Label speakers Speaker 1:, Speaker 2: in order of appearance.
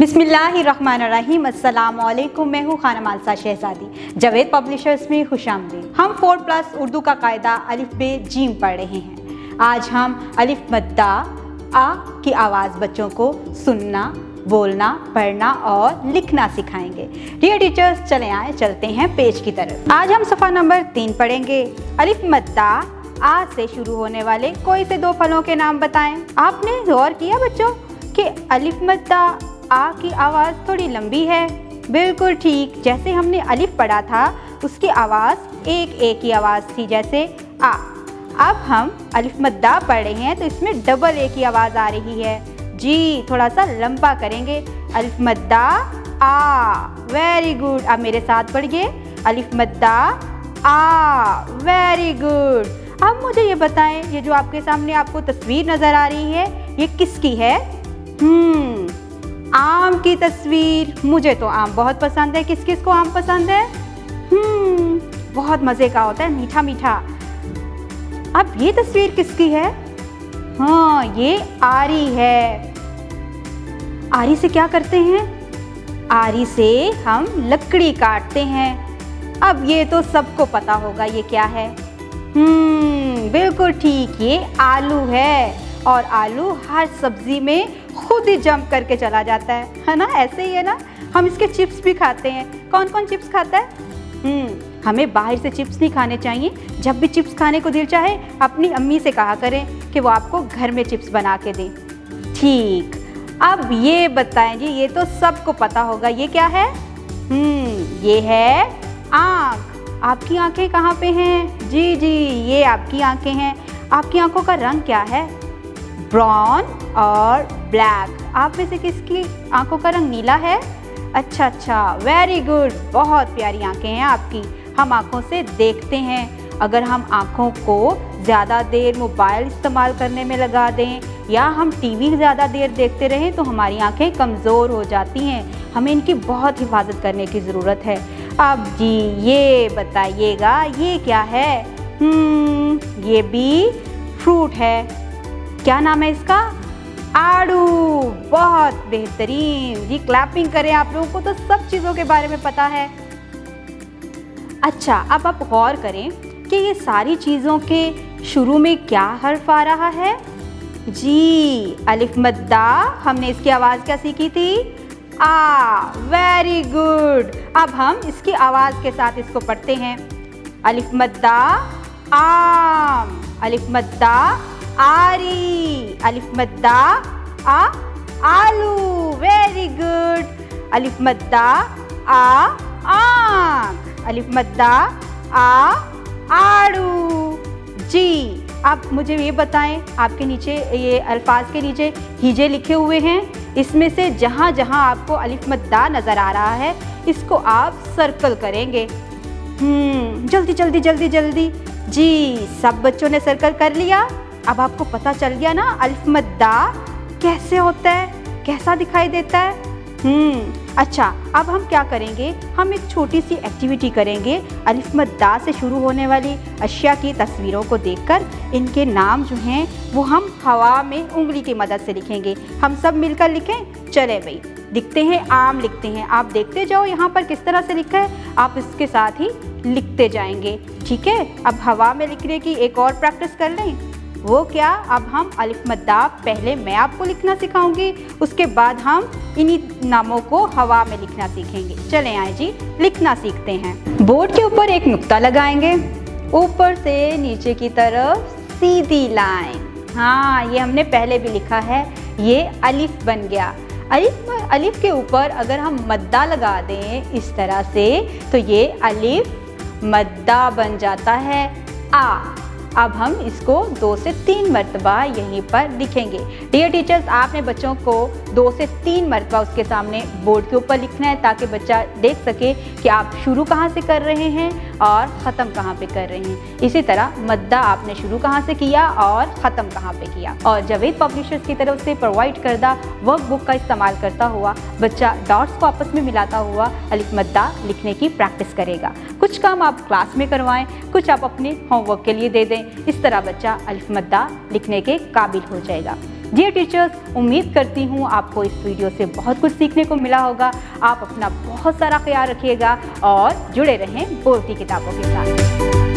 Speaker 1: बिस्मिल्लाहिर्रहमानिर्रहीम। अस्सलामुअलैकुम। मैं हूँ खाना मालसा शहजादी। जावेद पब्लिशर्स में खुशामदीद। हम 4+ उर्दू का कायदा अलिफ बे जीम पढ़ रहे हैं। आज हम अलिफ मद्दा आ की आवाज़ बच्चों को सुनना, बोलना, पढ़ना और लिखना सिखाएंगे। डियर टीचर्स, चले आए चलते हैं पेज की तरफ। आज हम सफ़ा नंबर 3 पढ़ेंगे। अलिफ मद्दा आ से शुरू होने वाले कोई से 2 फलों के नाम बताएं। आपने गौर किया बच्चों कि अलिफ मद्दा आ की आवाज़ थोड़ी लंबी है? बिल्कुल ठीक, जैसे हमने अलिफ पढ़ा था उसकी आवाज़ एक ए की आवाज़ थी, जैसे आ। अब हम अलिफ मद्दा पढ़ रहे हैं तो इसमें डबल ए की आवाज़ आ रही है। जी, थोड़ा सा लंबा करेंगे। अलिफ मद्दा आ, वेरी गुड। अब मेरे साथ पढ़िए, अलिफ मद्दा आ, वेरी गुड। अब मुझे ये बताएं, ये जो आपके सामने आपको तस्वीर नज़र आ रही है, ये किसकी है? आम की तस्वीर। मुझे तो आम बहुत पसंद है। किस किस को आम पसंद है? बहुत मज़े का होता है, मीठा मीठा। अब ये तस्वीर किसकी है? हाँ, ये आरी है। आरी से क्या करते हैं? आरी से हम लकड़ी काटते हैं। अब ये तो सबको पता होगा, ये क्या है? बिल्कुल ठीक, ये आलू है। और आलू हर सब्जी में खुद ही जंप करके चला जाता है ना? ऐसे ही है ना? हम इसके चिप्स भी खाते हैं। कौन कौन चिप्स खाता है? हमें बाहर से चिप्स नहीं खाने चाहिए। जब भी चिप्स खाने को दिल चाहे अपनी अम्मी से कहा करें कि वो आपको घर में चिप्स बना के दें। ठीक, अब ये बताएं जी, ये तो सबको पता होगा, ये क्या है? ये है आँख। आपकी आंखें कहाँ पे हैं? जी जी, ये आपकी आंखें हैं। आपकी आंखों का रंग क्या है? ब्राउन और ब्लैक। आप में से किसकी आंखों का रंग नीला है? अच्छा अच्छा, वेरी गुड। बहुत प्यारी आंखें हैं आपकी। हम आंखों से देखते हैं। अगर हम आंखों को ज़्यादा देर मोबाइल इस्तेमाल करने में लगा दें या हम टीवी ज़्यादा देर देखते रहें तो हमारी आंखें कमज़ोर हो जाती हैं। हमें इनकी बहुत हिफाजत करने की ज़रूरत है। अब जी ये बताइएगा, ये क्या है? ये भी फ्रूट है। क्या नाम है इसका? आड़ू। बहुत बेहतरीन जी, क्लैपिंग करें। आप लोगों को तो सब चीज़ों के बारे में पता है। अच्छा, अब आप गौर करें कि ये सारी चीज़ों के शुरू में क्या हर्फ आ रहा है? जी, अलिफ मद्दा। हमने इसकी आवाज़ क्या सीखी थी? आ, वेरी गुड। अब हम इसकी आवाज़ के साथ इसको पढ़ते हैं। अलिफ मद्दा आम, अलिफ मद्दा आरी, अलिफ मद्दा आ आलू, वेरी गुड। अलिफ मद्दा आ आँख, अलिफ मद्दा आ आड़ू। जी, आप मुझे ये बताएं, आपके नीचे ये अल्फाज के नीचे हीजे लिखे हुए हैं, इसमें से जहाँ जहाँ आपको अलिफ मद्दा नज़र आ रहा है इसको आप सर्कल करेंगे। जल्दी जल्दी जल्दी जल्दी। जी, सब बच्चों ने सर्कल कर लिया। अब आपको पता चल गया ना अलिफ मद्दा कैसे होता है, कैसा दिखाई देता है? अच्छा, अब हम क्या करेंगे? हम एक छोटी सी एक्टिविटी करेंगे। अलिफ मद्दा से शुरू होने वाली अशिया की तस्वीरों को देखकर इनके नाम जो हैं वो हम हवा में उंगली की मदद से लिखेंगे। हम सब मिलकर लिखें। चले भाई, लिखते हैं। आम लिखते हैं। आप देखते जाओ यहाँ पर किस तरह से लिखा है, आप इसके साथ ही लिखते जाएंगे। ठीक है, अब हवा में लिखने की एक और प्रैक्टिस कर लें। वो क्या? अब हम अलिफ मद्दा पहले मैं आपको लिखना सिखाऊंगी, उसके बाद हम इन्हीं नामों को हवा में लिखना सीखेंगे। चले आए जी, लिखना सीखते हैं। बोर्ड के ऊपर एक नुक्ता लगाएंगे, ऊपर से नीचे की तरफ सीधी लाइन। हाँ, ये हमने पहले भी लिखा है। ये अलिफ बन गया। अलिफ के ऊपर अगर हम मद्दा लगा दें इस तरह से तो ये अलिफ मद्दा बन जाता है आ। अब हम इसको 2 से 3 मरतबा यहीं पर लिखेंगे। डियर टीचर्स, आपने बच्चों को 2 से 3 मरतबा उसके सामने बोर्ड के ऊपर लिखना है ताकि बच्चा देख सके कि आप शुरू कहाँ से कर रहे हैं और ख़त्म कहाँ पे कर रहे हैं। इसी तरह मद्दा आपने शुरू कहाँ से किया और ख़त्म कहाँ पे किया। और जावेद पब्लिशर्स की तरफ से प्रोवाइड करदा वर्क बुक का इस्तेमाल करता हुआ बच्चा डॉट्स को आपस में मिलाता हुआ अलिफ मद्दा लिखने की प्रैक्टिस करेगा। कुछ काम आप क्लास में करवाएं, कुछ आप अपने होमवर्क के लिए दे दें। इस तरह बच्चा अलिफ मद्दा लिखने के काबिल हो जाएगा। डियर टीचर्स, उम्मीद करती हूँ आपको इस वीडियो से बहुत कुछ सीखने को मिला होगा। आप अपना बहुत सारा ख्याल रखिएगा और जुड़े रहें बोलती किताबों के साथ।